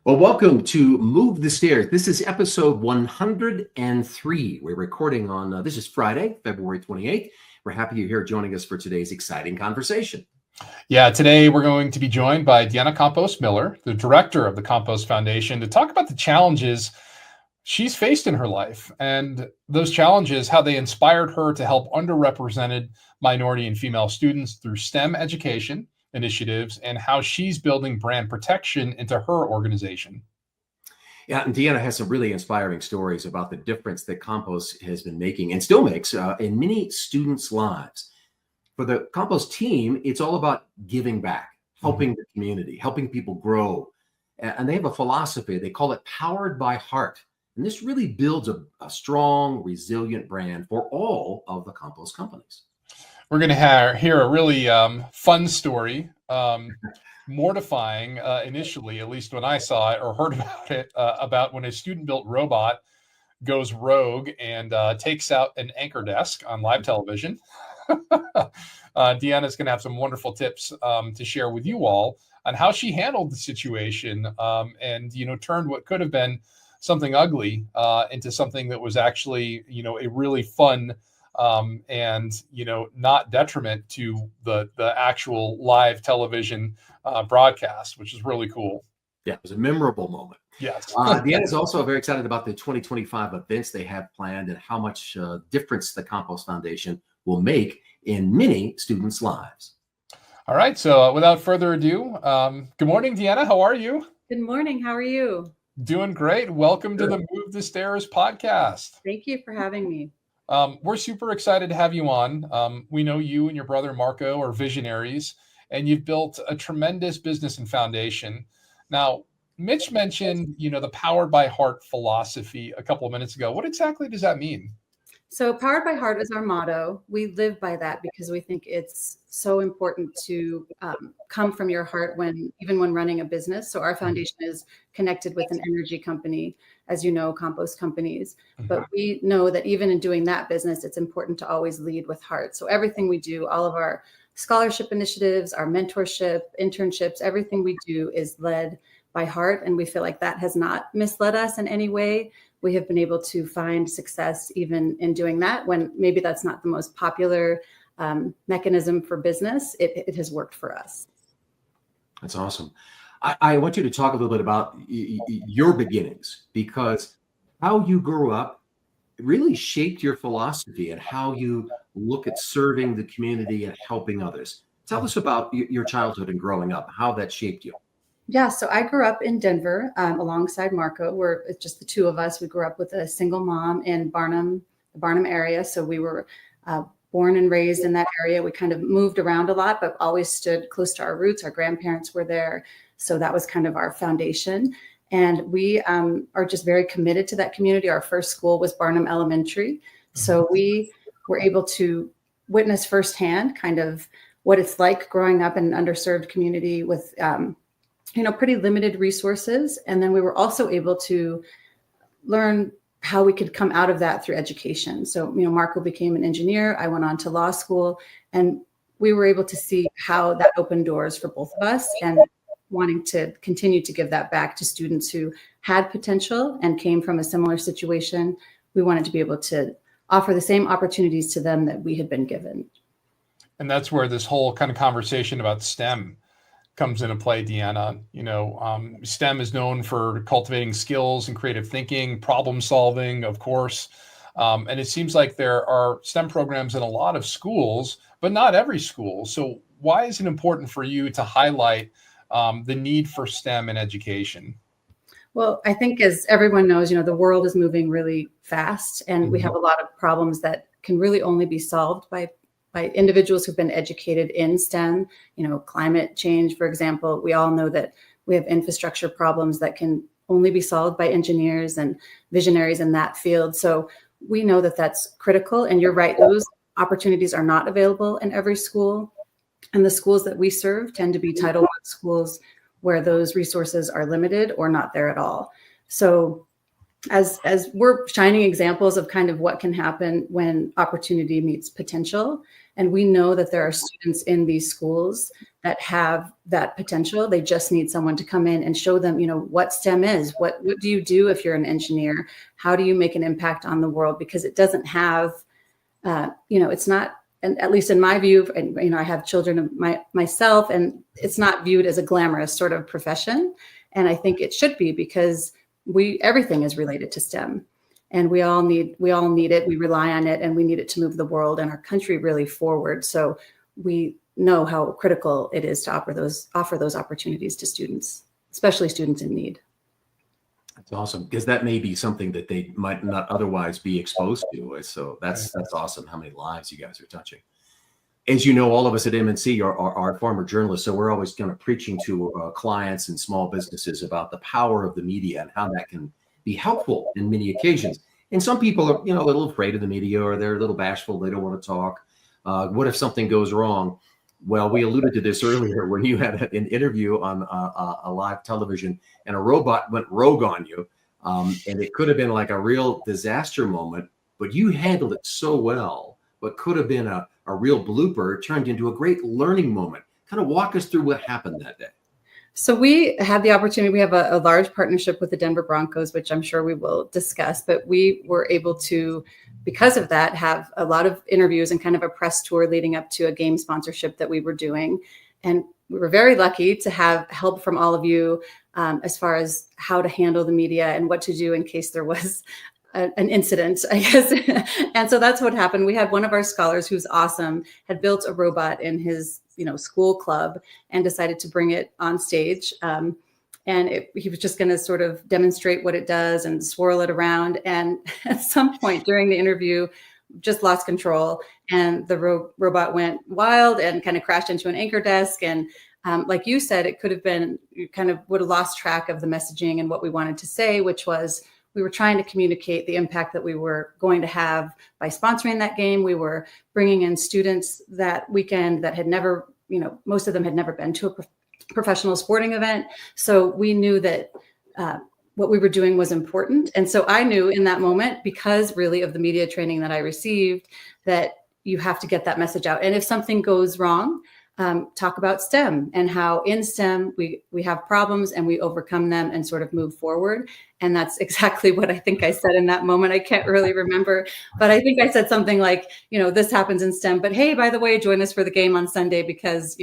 Well, welcome to Move the Stairs. This is episode 103. We're recording on, this is Friday, February 28th. We're happy you're here joining us for today's exciting conversation. Yeah, today we're going to be joined by Deanna Campos-Miller, the director of the Campos Foundation, to talk about the challenges she's faced in her life and those challenges, how they inspired her to help underrepresented minority and female students through STEM education initiatives, and how she's building brand protection into her organization. Yeah, and Deanna has some really inspiring stories about the difference that Campos has been making and still makes in many students' lives. For the Campos team, it's all about giving back, helping the community, helping people grow. And they have a philosophy, they call it powered by heart. And this really builds a strong, resilient brand for all of the Campos companies. We're going to hear a really fun story, mortifying initially, at least when I saw it or heard about it, about when a student-built robot goes rogue and takes out an anchor desk on live television. Deanna's going to have some wonderful tips to share with you all on how she handled the situation and, turned what could have been something ugly into something that was actually, a really fun and not detriment to the actual live television broadcast, which is really cool. Yeah, it was a memorable moment. Yes. Deanna is also very excited about the 2025 events they have planned and how much difference the Campos Foundation will make in many students' lives. All right. So without further ado, good morning, Deanna. How are you? Good morning. How are you? Doing great. Welcome to the Move the Stairs podcast. Thank you for having me. We're super excited to have you on. We know you and your brother Marco are visionaries, and you've built a tremendous business and foundation. Now, Mitch mentioned, the powered by heart philosophy a couple of minutes ago. What exactly does that mean? So powered by heart is our motto. We live by that because we think it's so important to come from your heart even when running a business. So our foundation is connected with an energy company, as you know, Campos companies. But we know that even in doing that business, it's important to always lead with heart. So everything we do, all of our scholarship initiatives, our mentorship, internships, everything we do is led by heart. And we feel like that has not misled us in any way. We have been able to find success even in doing that when maybe that's not the most popular mechanism for business. It has worked for us. That's awesome. I want you to talk a little bit about your beginnings, because how you grew up really shaped your philosophy and how you look at serving the community and helping others. Tell us about your childhood and growing up, how that shaped you. Yeah, so I grew up in Denver alongside Marco. We're just the two of us. We grew up with a single mom in the Barnum area. So we were born and raised in that area. We kind of moved around a lot, but always stood close to our roots. Our grandparents were there. So that was kind of our foundation. And we are just very committed to that community. Our first school was Barnum Elementary. So we were able to witness firsthand kind of what it's like growing up in an underserved community with pretty limited resources. And then we were also able to learn how we could come out of that through education. So, Marco became an engineer. I went on to law school, and we were able to see how that opened doors for both of us, and wanting to continue to give that back to students who had potential and came from a similar situation. We wanted to be able to offer the same opportunities to them that we had been given. And that's where this whole kind of conversation about STEM comes into play, Deanna. STEM is known for cultivating skills and creative thinking, problem solving, of course. And it seems like there are STEM programs in a lot of schools, but not every school. So why is it important for you to highlight the need for STEM in education? Well, I think, as everyone knows, the world is moving really fast, and we have a lot of problems that can really only be solved by individuals who've been educated in STEM. Climate change, for example. We all know that we have infrastructure problems that can only be solved by engineers and visionaries in that field. So we know that that's critical. And you're right, those opportunities are not available in every school. And the schools that we serve tend to be Title I schools where those resources are limited or not there at all. So as we're shining examples of kind of what can happen when opportunity meets potential. And we know that there are students in these schools that have that potential. They just need someone to come in and show them, what STEM is. What do you do if you're an engineer? How do you make an impact on the world? Because it doesn't have, it's not, and at least in my view, and I have children of myself, and it's not viewed as a glamorous sort of profession. And I think it should be, because everything is related to STEM, and we all need it. We rely on it, and we need it to move the world and our country really forward. So we know how critical it is to offer those opportunities to students, especially students in need. That's awesome, because that may be something that they might not otherwise be exposed to. So that's awesome how many lives you guys are touching. As you know, all of us at MNC are former journalists, so we're always kind of preaching to clients and small businesses about the power of the media and how that can be helpful in many occasions. And some people are, a little afraid of the media, or they're a little bashful. They don't want to talk. What if something goes wrong? Well, we alluded to this earlier when you had an interview on a live television, and a robot went rogue on you. And it could have been like a real disaster moment, but you handled it so well. What could have been a real blooper turned into a great learning moment. Kind of walk us through what happened that day. So we had the opportunity, we have a large partnership with the Denver Broncos, which I'm sure we will discuss, but we were able to, because of that, have a lot of interviews and kind of a press tour leading up to a game sponsorship that we were doing. And we were very lucky to have help from all of you as far as how to handle the media and what to do in case there was an incident, I guess. And so that's what happened. We had one of our scholars, who's awesome, had built a robot in his school club and decided to bring it on stage. And he was just going to sort of demonstrate what it does and swirl it around. And at some point during the interview, just lost control, and the robot went wild and kind of crashed into an anchor desk. And like you said, it could have been, you kind of would have lost track of the messaging and what we wanted to say, which was, we were trying to communicate the impact that we were going to have by sponsoring that game. We were bringing in students that weekend that had never, most of them had never been to a professional sporting event. So we knew that what we were doing was important. And so I knew in that moment, because really of the media training that I received, that you have to get that message out. And if something goes wrong, talk about STEM and how in STEM we have problems and we overcome them and sort of move forward. And that's exactly what I think I said in that moment. I can't really remember, but I think I said something like, this happens in STEM, but hey, by the way, join us for the game on Sunday, because,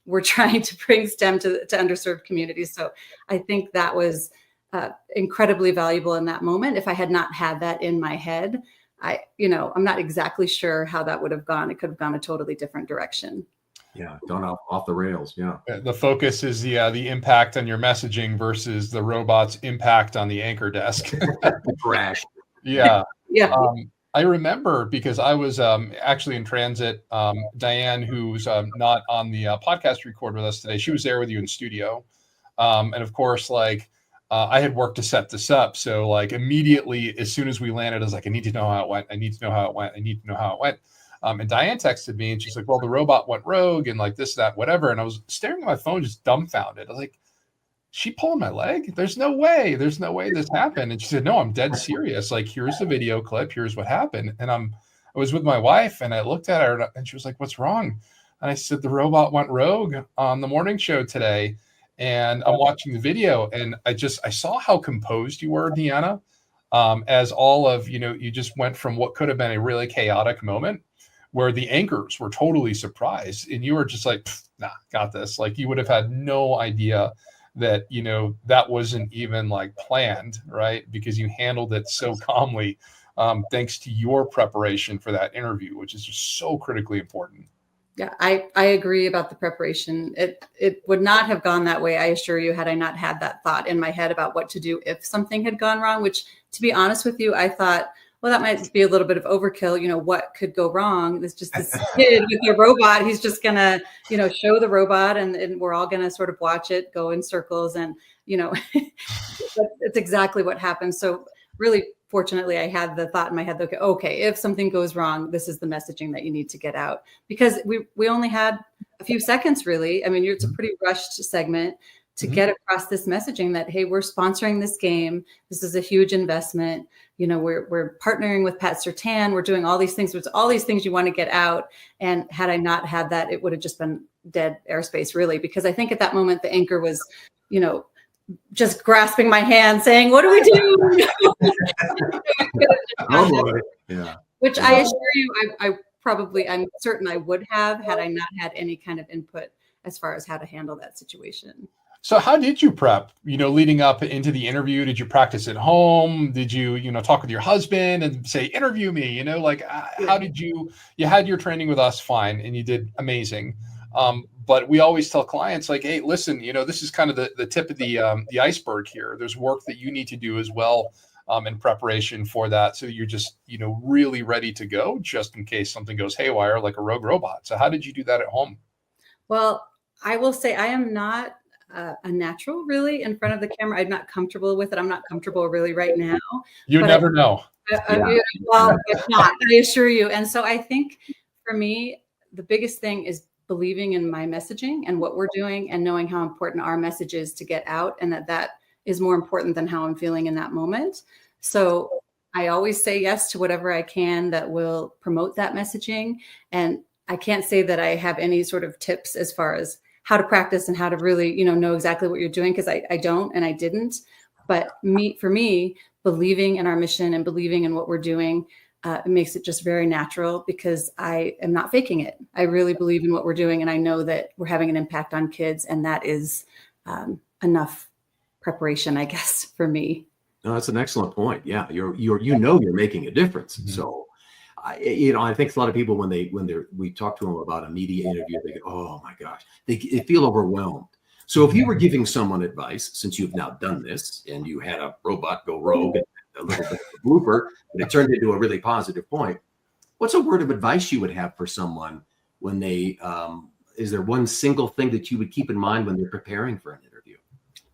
we're trying to bring STEM to underserved communities. So I think that was incredibly valuable in that moment. If I had not had that in my head, I'm not exactly sure how that would have gone. It could have gone a totally different direction. Yeah, gone off the rails. Yeah. The focus is the impact on your messaging versus the robot's impact on the anchor desk. Crash. Yeah. Yeah. I remember, because I was actually in transit. Diane, who's not on the podcast record with us today, she was there with you in studio. And of course, I had worked to set this up. So immediately, as soon as we landed, I was like, I need to know how it went. I need to know how it went. I need to know how it went. And Diane texted me, and she's like, well, the robot went rogue and this, that, whatever. And I was staring at my phone, just dumbfounded. I was like, she pulled my leg? There's no way this happened. And she said, no, I'm dead serious. Here's the video clip. Here's what happened. And I was with my wife, and I looked at her, and she was like, what's wrong? And I said, the robot went rogue on the morning show today. And I'm watching the video, and I saw how composed you were, Deanna, as all of, you just went from what could have been a really chaotic moment where the anchors were totally surprised, and you were just like, nah, got this. You would have had no idea that, that wasn't even planned, right? Because you handled it so calmly, thanks to your preparation for that interview, which is just so critically important. Yeah, I agree about the preparation. It would not have gone that way, I assure you, had I not had that thought in my head about what to do if something had gone wrong, which, to be honest with you, I thought, well, that might be a little bit of overkill. What could go wrong? There's just this kid with a robot. He's just going to, show the robot, and we're all going to sort of watch it go in circles. And, it's exactly what happened. So really, fortunately, I had the thought in my head, okay, if something goes wrong, this is the messaging that you need to get out, because we only had a few seconds, really. I mean, it's a pretty rushed segment. to get across this messaging that, hey, we're sponsoring this game. This is a huge investment. You know, we're partnering with Pat Surtain. We're doing all these things. There's all these things you want to get out. And had I not had that, it would have just been dead airspace, really, because I think at that moment, the anchor was, you know, just grasping my hand saying, what do we do? Yeah. Which I assure you, I'm certain I would have had I not had any kind of input as far as how to handle that situation. So how did you prep, you know, leading up into the interview? Did you practice at home? Did you, you know, talk with your husband and say, interview me, you know, like how did you had your training with us, fine, and you did amazing. But we always tell clients like, hey, listen, you know, this is kind of the tip of the iceberg here. There's work that you need to do as well in preparation for that. So you're just, you know, really ready to go just in case something goes haywire like a rogue robot. So how did you do that at home? Well, I will say I am not a natural really in front of the camera. I'm not comfortable with it. I'm not comfortable really right now. You never know. Well, it's not, I assure you. And so I think for me, the biggest thing is believing in my messaging and what we're doing and knowing how important our message is to get out, and that is more important than how I'm feeling in that moment. So I always say yes to whatever I can that will promote that messaging. And I can't say that I have any sort of tips as far as how to practice and how to really, you know exactly what you're doing, because I don't and I didn't. But for me, believing in our mission and believing in what we're doing, it makes it just very natural because I am not faking it. I really believe in what we're doing, and I know that we're having an impact on kids, and that is enough preparation, I guess, for me. No, that's an excellent point. Yeah, you're making a difference. Mm-hmm. So, I think a lot of people we talk to them about a media interview, they go, oh my gosh, they feel overwhelmed. So if you were giving someone advice, since you've now done this and you had a robot go rogue and a little bit of a blooper, but it turned into a really positive point, what's a word of advice you would have for someone when they, is there one single thing that you would keep in mind when they're preparing for an interview?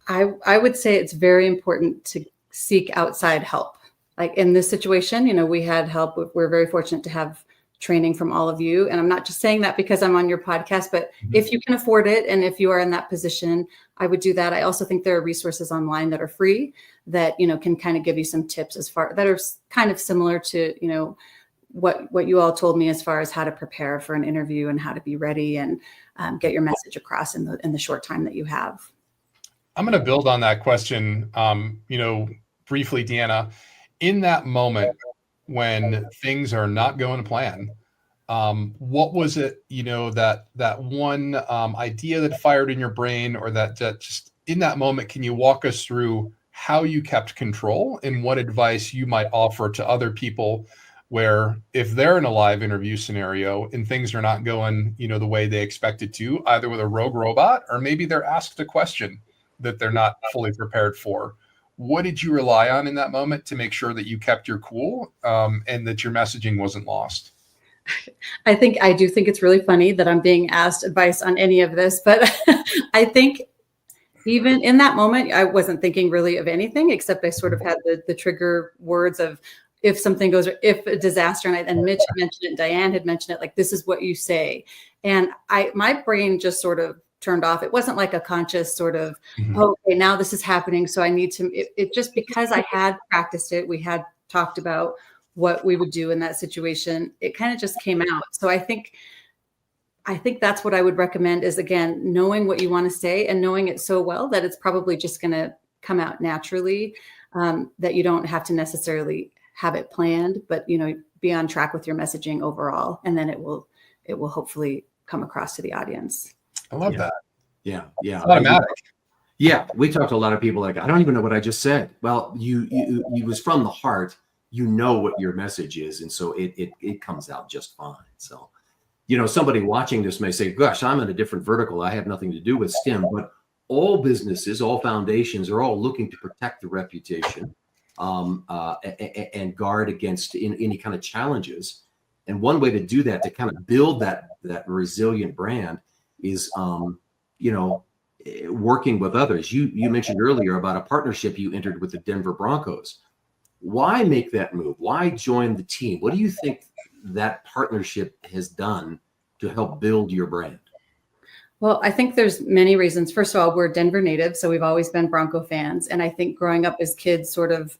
I would say it's very important to seek outside help. Like in this situation, we had help. We're very fortunate to have training from all of you. And I'm not just saying that because I'm on your podcast, but if you can afford it and if you are in that position, I would do that. I also think there are resources online that are free that, can kind of give you some tips that are kind of similar to, what you all told me as far as how to prepare for an interview and how to be ready and get your message across in the short time that you have. I'm going to build on that question, briefly, Deanna. In that moment when things are not going to plan, what was it, that one idea that fired in your brain, or that just in that moment, can you walk us through how you kept control and what advice you might offer to other people where if they're in a live interview scenario and things are not going, the way they expected to, either with a rogue robot or maybe they're asked a question that they're not fully prepared for? What did you rely on in that moment to make sure that you kept your cool and that your messaging wasn't lost? I do think it's really funny that I'm being asked advice on any of this, but I think even in that moment, I wasn't thinking really of anything except I sort of had the trigger words of if something goes, if a disaster, and Mitch had mentioned it, and Diane had mentioned it, like, this is what you say. And my brain just sort of turned off. It wasn't like a conscious sort of, okay, now this is happening, so I need to, it just, because I had practiced it, we had talked about what we would do in that situation, it kind of just came out. So I think that's what I would recommend is, again, knowing what you want to say and knowing it so well that it's probably just going to come out naturally, that you don't have to necessarily have it planned, but, be on track with your messaging overall. And then it will hopefully come across to the audience. I love that. Yeah. It's automatic. Yeah. We talked to a lot of people like, I don't even know what I just said. Well, you was from the heart, what your message is. And so it comes out just fine. So, somebody watching this may say, gosh, I'm in a different vertical. I have nothing to do with STEM, but all businesses, all foundations are all looking to protect the reputation and guard against any kind of challenges. And one way to do that, to kind of build that resilient brand, is working with others. You mentioned earlier about a partnership you entered with the Denver Broncos. Why make that move? Why join the team? What do you think that partnership has done to help build your brand? Well, I think there's many reasons. First of all, we're Denver natives, so we've always been Bronco fans. And I think growing up as kids, sort of,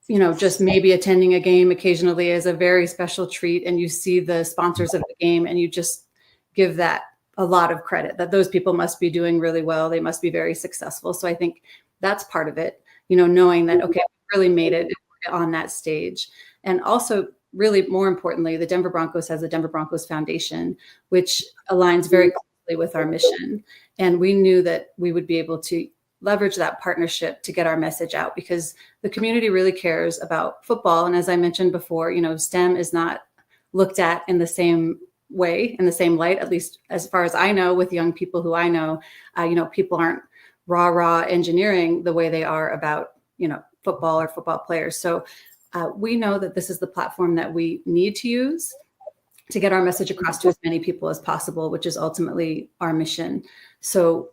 just maybe attending a game occasionally is a very special treat. And you see the sponsors of the game and you just give that a lot of credit, that those people must be doing really well. They must be very successful. So I think that's part of it, knowing that, okay, we really made it on that stage. And also, really more importantly, the Denver Broncos has the Denver Broncos Foundation, which aligns very closely with our mission. And we knew that we would be able to leverage that partnership to get our message out, because the community really cares about football. And as I mentioned before, STEM is not looked at in the same way, in the same light, at least as far as I know, with young people who I know, people aren't raw engineering the way they are about, football or football players. So we know that this is the platform that we need to use to get our message across to as many people as possible, which is ultimately our mission. So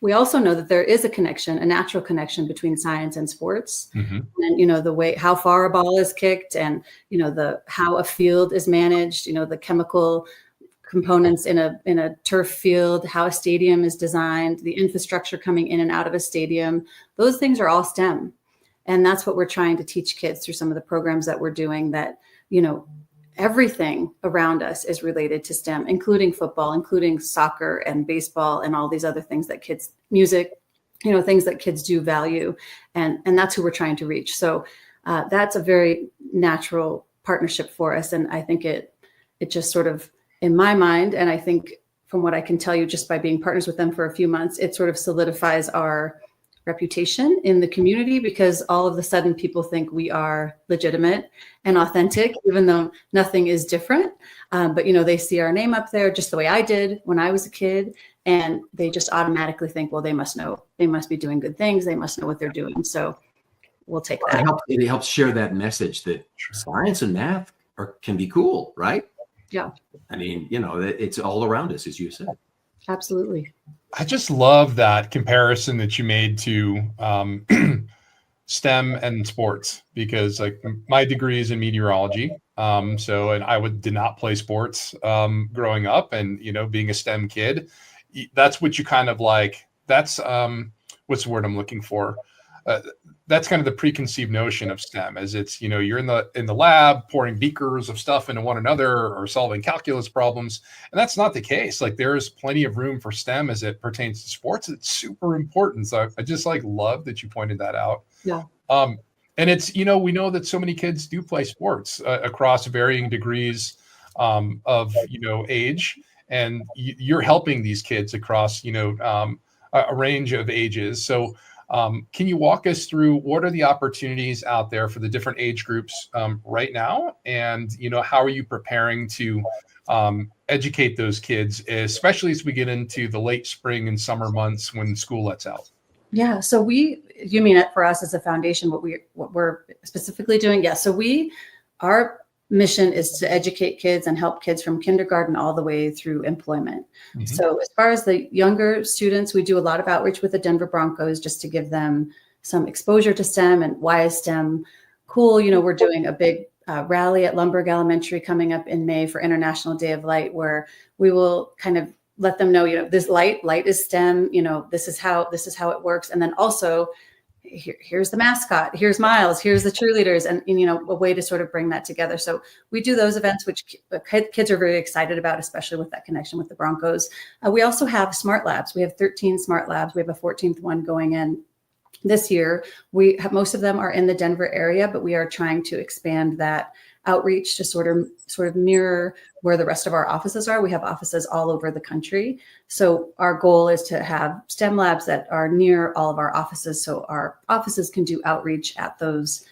we also know that there is a natural connection between science and sports, and the way how far a ball is kicked, and how a field is managed, the chemical components in a turf field, how a stadium is designed, the infrastructure coming in and out of a stadium. Those things are all STEM. And that's what we're trying to teach kids through some of the programs that we're doing, that, everything around us is related to STEM, including football, including soccer and baseball and all these other things that kids, music, things that kids do value. And that's who we're trying to reach. So that's a very natural partnership for us. And I think it just sort of, in my mind, and I think from what I can tell you just by being partners with them for a few months, it sort of solidifies our reputation in the community, because all of a sudden people think we are legitimate and authentic, even though nothing is different. But, they see our name up there just the way I did when I was a kid, and they just automatically think, well, they must know, they must be doing good things. They must know what they're doing. So we'll take that. It helps share that message that science and math can be cool, right? Yeah. I mean, it's all around us, as you said. Absolutely. I just love that comparison that you made to STEM and sports, because like my degree is in meteorology. And I did not play sports growing up, and, being a STEM kid, that's what you kind of like, that's what's the word I'm looking for? That's kind of the preconceived notion of STEM, as it's, you're in the lab pouring beakers of stuff into one another or solving calculus problems. And that's not the case. Like, there's plenty of room for STEM as it pertains to sports. It's super important. So I just love that you pointed that out. Yeah. And it's, we know that so many kids do play sports across varying degrees of, age, and you're helping these kids across, a range of ages. So can you walk us through what are the opportunities out there for the different age groups right now? And, how are you preparing to educate those kids, especially as we get into the late spring and summer months when school lets out? Yeah. So you mean it for us as a foundation, what we're specifically doing? Yeah. So our mission is to educate kids and help kids from kindergarten all the way through employment. Mm-hmm. So as far as the younger students, we do a lot of outreach with the Denver Broncos just to give them some exposure to STEM and why is STEM cool. We're doing a big rally at Lumberg Elementary coming up in May for International Day of Light, where we will kind of let them know, this light is STEM, this is how it works. And then also, here's the mascot, here's Miles, here's the cheerleaders, and a way to sort of bring that together. So we do those events, which kids are very excited about, especially with that connection with the Broncos. We also have smart labs. We have 13 smart labs. We have a 14th one going in this year. Most of them are in the Denver area, but we are trying to expand that outreach to sort of mirror where the rest of our offices are. We have offices all over the country. So our goal is to have STEM labs that are near all of our offices, so our offices can do outreach at those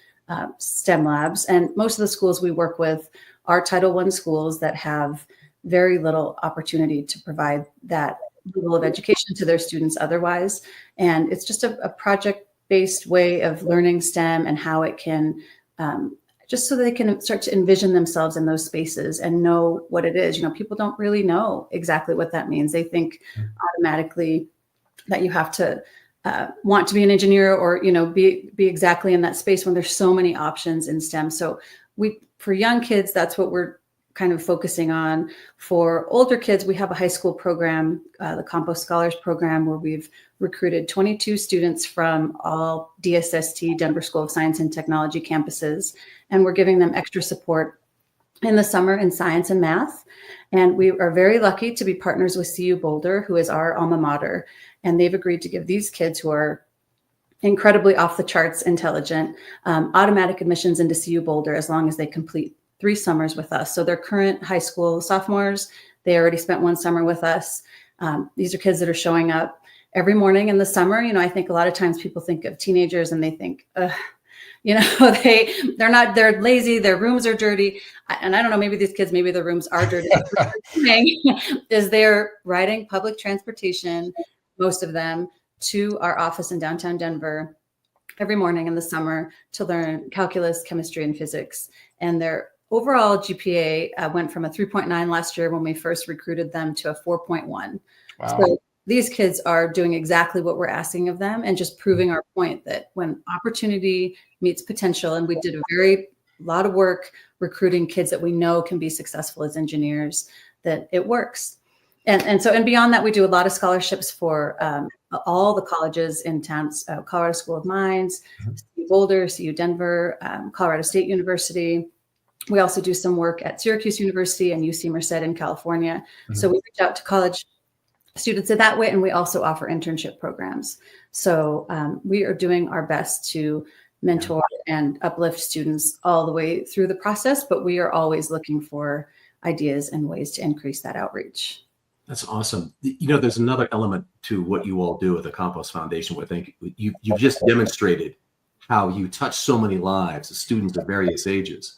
STEM labs. And most of the schools we work with are Title I schools that have very little opportunity to provide that level of education to their students otherwise. And it's just a project-based way of learning STEM and how it can just so they can start to envision themselves in those spaces and know what it is. People don't really know exactly what that means. They think automatically that you have to want to be an engineer or, be exactly in that space when there's so many options in STEM. So for young kids, that's what we're kind of focusing on. For older kids, we have a high school program, the Campos Scholars Program, where we've recruited 22 students from all DSST, Denver School of Science and Technology campuses, and we're giving them extra support in the summer in science and math. And we are very lucky to be partners with CU Boulder, who is our alma mater, and they've agreed to give these kids who are incredibly off the charts intelligent automatic admissions into CU Boulder as long as they complete 3 summers with us. So they're current high school sophomores. They already spent 1 summer with us. These are kids that are showing up every morning in the summer. You know, I think a lot of times people think of teenagers and they think, you know, they're lazy, their rooms are dirty. And I don't know, maybe these kids, maybe their rooms are dirty. Is they're riding public transportation, most of them, to our office in downtown Denver every morning in the summer to learn calculus, chemistry, and physics. And their overall GPA went from a 3.9 last year when we first recruited them to a 4.1. Wow. So these kids are doing exactly what we're asking of them and just proving our point that when opportunity meets potential, and we did a lot of work recruiting kids that we know can be successful as engineers, that it works. And beyond that, we do a lot of scholarships for all the colleges in town, Colorado School of Mines, CU Boulder, CU Denver, Colorado State University. We also do some work at Syracuse University and UC Merced in California. So we reach out to college students in that way, and we also offer internship programs. So we are doing our best to mentor and uplift students all the way through the process, but we are always looking for ideas and ways to increase that outreach. That's awesome. You know, there's another element to what you all do at the Campos Foundation, where I think you've just demonstrated how you touch so many lives, students of various ages.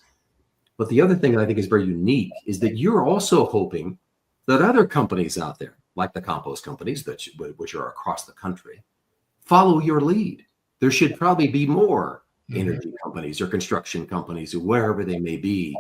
But the other thing that I think is very unique is that you're also hoping that other companies out there, like the Campos companies, which are across the country, follow your lead. There should probably be more energy companies or construction companies or wherever they may be,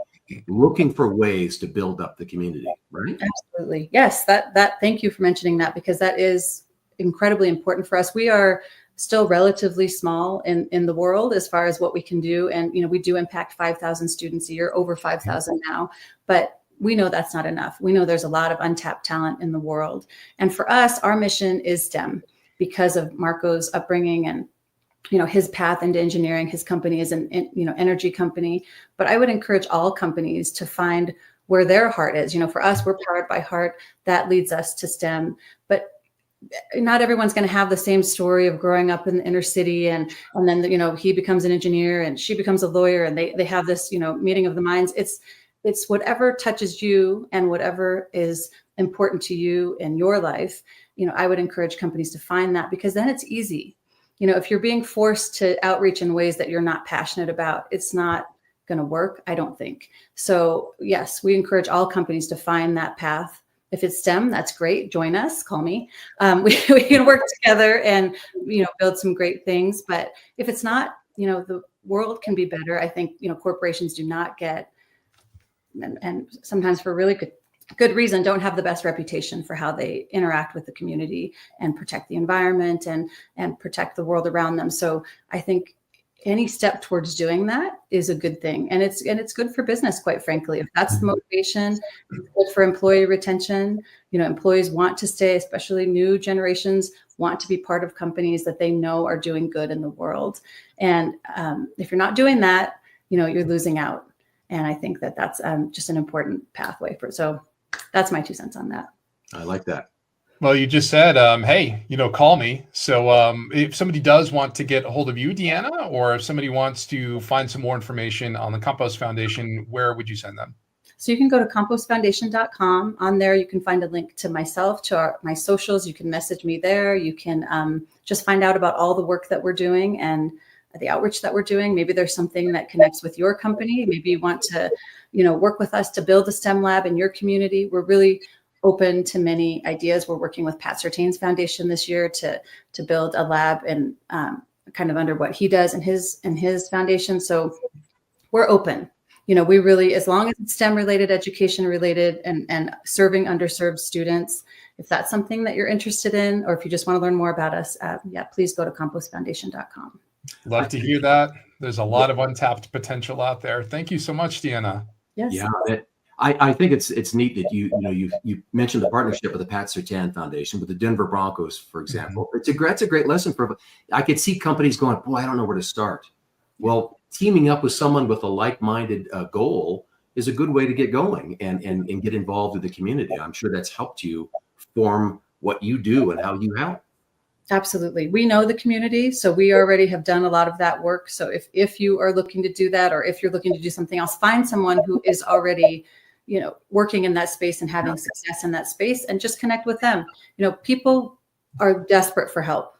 looking for ways to build up the community, right? Absolutely. Yes, thank you for mentioning that, because that is incredibly important for us. We are still relatively small in the world as far as what we can do. And, you know, we do impact 5,000 students a year, over 5,000 now, but we know that's not enough. We know there's a lot of untapped talent in the world. And for us, our mission is STEM because of Marco's upbringing and, you know, his path into engineering. His company is an energy company, but I would encourage all companies to find where their heart is. You know, for us, we're powered by heart. That leads us to STEM, but not everyone's going to have the same story of growing up in the inner city and then, you know, he becomes an engineer and she becomes a lawyer and they have this, you know, meeting of the minds. It's whatever touches you and whatever is important to you in your life. You know, I would encourage companies to find that, because then it's easy. You know, if you're being forced to outreach in ways that you're not passionate about, it's not going to work, I don't think. So yes, we encourage all companies to find that path. If it's STEM, that's great. Join us, call me. We can work together and, you know, build some great things. But if it's not, you know, the world can be better. I think, you know, corporations do not get, and sometimes for really good reason, don't have the best reputation for how they interact with the community and protect the environment and protect the world around them. So I think any step towards doing that is a good thing. And it's good for business, quite frankly. If that's the motivation, it's good for employee retention. You know, employees want to stay, especially new generations want to be part of companies that they know are doing good in the world. And if you're not doing that, you know, you're losing out. And I think that that's just an important pathway so that's my 2 cents on that. I like that. Well, you just said, hey, you know, call me. So if somebody does want to get a hold of you, Deanna, or if somebody wants to find some more information on the Campos Foundation, where would you send them? So you can go to camposfoundation.com. On there, you can find a link to myself, to my socials. You can message me there. You can just find out about all the work that we're doing and the outreach that we're doing. Maybe there's something that connects with your company. Maybe you want to, you know, work with us to build a STEM lab in your community. We're really open to many ideas. We're working with Pat Sertain's foundation this year to build a lab and kind of under what he does in his foundation. So we're open. You know, we really, as long as it's STEM related, education related, and serving underserved students, if that's something that you're interested in, or if you just want to learn more about us, please go to camposfoundation.com. Love to hear that. There's a lot of untapped potential out there. Thank you so much, Deanna. Yes. Yeah. I think it's neat that you mentioned the partnership with the Pat Surtain Foundation with the Denver Broncos, for example. It's a great lesson for. I could see companies going, boy, I don't know where to start. Well, teaming up with someone with a like-minded goal is a good way to get going and get involved with the community. I'm sure that's helped you form what you do and how you help. Absolutely. We know the community, so we already have done a lot of that work. So if you are looking to do that, or if you're looking to do something else, find someone who is already, working in that space and having success in that space, and just connect with them. People are desperate for help.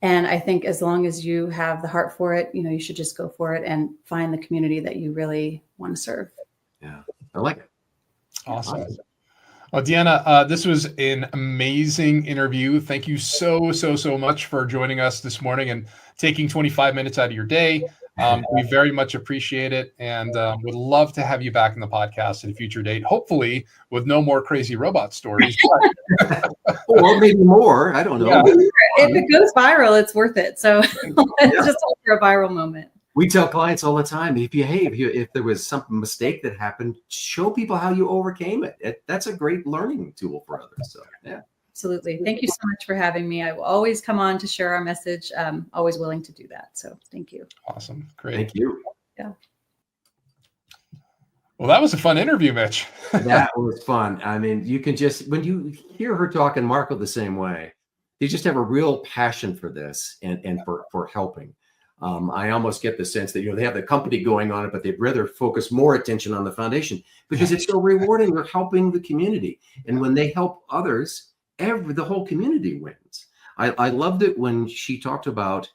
And I think as long as you have the heart for it, you should just go for it and find the community that you really want to serve. Yeah, I like it. Awesome. Well, Deanna, this was an amazing interview. Thank you so much for joining us this morning and taking 25 minutes out of your day. We very much appreciate it, and would love to have you back in the podcast at a future date, hopefully with no more crazy robot stories. Or maybe more. I don't know. Yeah. If it goes viral, it's worth it. So let's just hope for a viral moment. We tell clients all the time, if there was some mistake that happened, show people how you overcame it. That's a great learning tool for others. So, yeah. Absolutely. Thank you so much for having me. I will always come on to share our message. Always willing to do that. So thank you. Awesome. Great. Thank you. Yeah. Well, that was a fun interview, Mitch. That was fun. I mean, you can just, when you hear her talk and Marco the same way, they just have a real passion for this and for helping. I almost get the sense that, they have the company going on it, but they'd rather focus more attention on the foundation because it's so rewarding. They're helping the community. And when they help others, the whole community wins. I loved it when she talked about,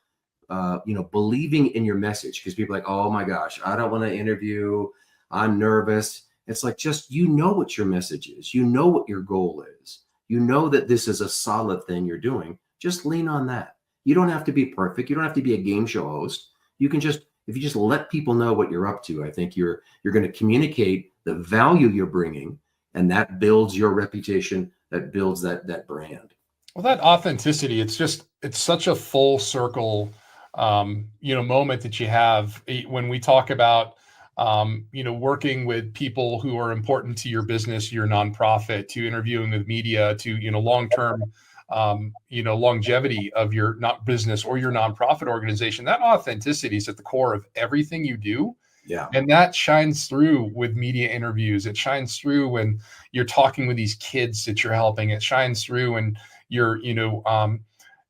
believing in your message, because people are like, oh my gosh, I don't want to interview. I'm nervous. It's like, just, what your message is. What your goal is. That this is a solid thing you're doing. Just lean on that. You don't have to be perfect. You don't have to be a game show host. You can if you just let people know what you're up to, I think you're going to communicate the value you're bringing, and that builds your reputation, that builds that brand. Well, that authenticity, it's such a full circle, moment that you have when we talk about, working with people who are important to your business, your nonprofit, to interviewing with media, to, long-term, longevity of your business or your nonprofit organization. That authenticity is at the core of everything you do. Yeah. And that shines through with media interviews. It shines through when you're talking with these kids that you're helping. It shines through when you're,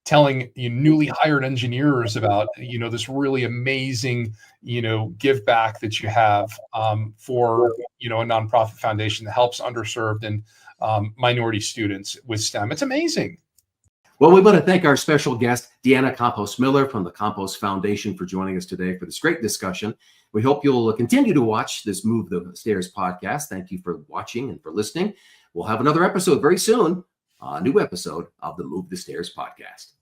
telling newly hired engineers about, this really amazing, give back that you have for, a nonprofit foundation that helps underserved and minority students with STEM. It's amazing. Well, we want to thank our special guest, Deanna Campos-Miller from the Campos Foundation, for joining us today for this great discussion. We hope you'll continue to watch this Move the Stairs podcast. Thank you for watching and for listening. We'll have another episode very soon, a new episode of the Move the Stairs podcast.